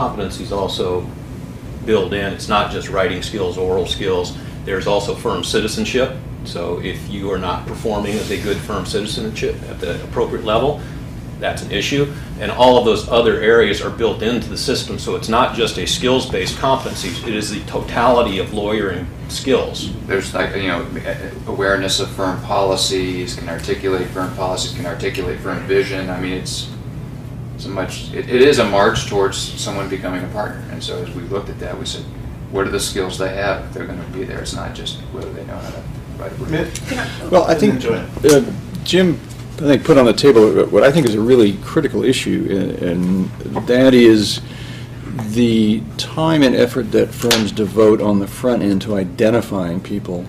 competencies also build in. It's not just writing skills, oral skills. There's also firm citizenship. So if you are not performing as a good firm citizenship at the appropriate level, that's an issue. And all of those other areas are built into the system. So it's not just a skills-based competencies. It is the totality of lawyering skills. There's like, you know, awareness of firm policies, can articulate firm policies, can articulate firm vision. I mean, it's so much, it is a march towards someone becoming a partner. And so as we looked at that, we said, what are the skills they have if they're going to be there? It's not just whether they know how to write a brief. Well, I think Jim, I think, put on the table what I think is a really critical issue, and that is the time and effort that firms devote on the front end to identifying people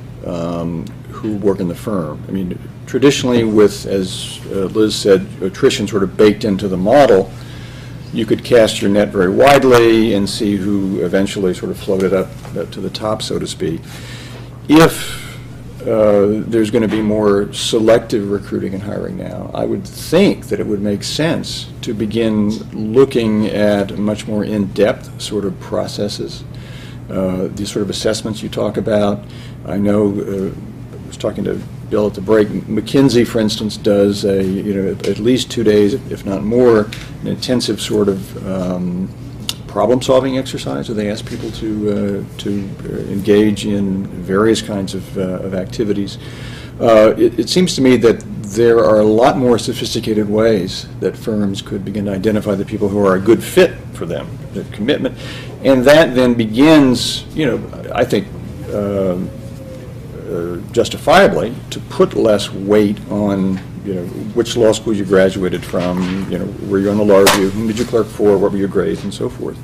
who work in the firm. I mean, traditionally with, as Liz said, attrition sort of baked into the model, you could cast your net very widely and see who eventually sort of floated up to the top, so to speak. If there's going to be more selective recruiting and hiring now, I would think that it would make sense to begin looking at much more in-depth sort of processes. These sort of assessments you talk about. I know, I was talking to Bill at the break, McKinsey, for instance, does a, at least 2 days, if not more, an intensive sort of problem-solving exercise where they ask people to engage in various kinds of activities. It seems to me that there are a lot more sophisticated ways that firms could begin to identify the people who are a good fit for them, the commitment, and that then begins, I think, justifiably, to put less weight on which law school you graduated from, were you on the law review, whom did you clerk for, what were your grades, and so forth.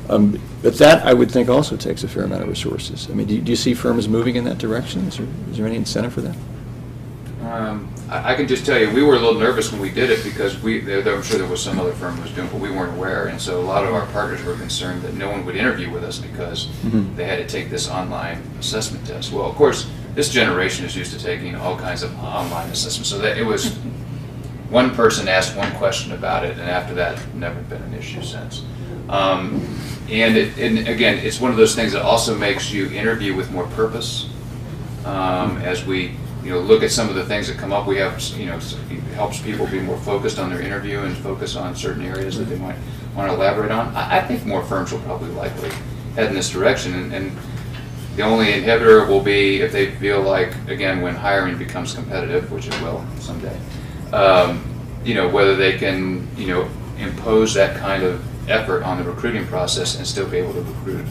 But that, I would think, also takes a fair amount of resources. I mean, do you see firms moving in that direction? Is there any incentive for that? I can just tell you, we were a little nervous when we did it because I'm sure there was some other firm who was doing it, but we weren't aware. And so a lot of our partners were concerned that no one would interview with us because they had to take this online assessment test. Well, of course, this generation is used to taking all kinds of online assessments. So that it was one person asked one question about it, and after that, never been an issue since. And again, it's one of those things that also makes you interview with more purpose. As we look at some of the things that come up, we have, it helps people be more focused on their interview and focus on certain areas that they might want to elaborate on. I think more firms will probably likely head in this direction, and the only inhibitor will be if they feel like, again, when hiring becomes competitive, which it will someday, whether they can, impose that kind of effort on the recruiting process and still be able to recruit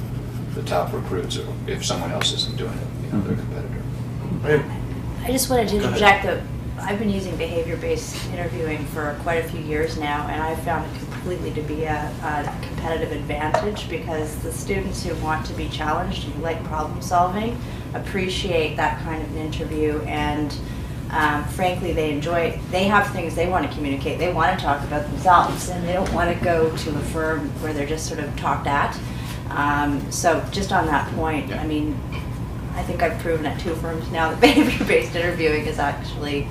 the top recruits, or if someone else isn't doing it, their competitor. I just wanted to interject that I've been using behavior-based interviewing for quite a few years now, and I've found it completely to be a competitive advantage because the students who want to be challenged, who like problem solving, appreciate that kind of an interview, and frankly they enjoy it. They have things they want to communicate. They want to talk about themselves, and they don't want to go to a firm where they're just sort of talked at. So just on that point, I mean, I think I've proven at 2 firms now that behavior-based interviewing is actually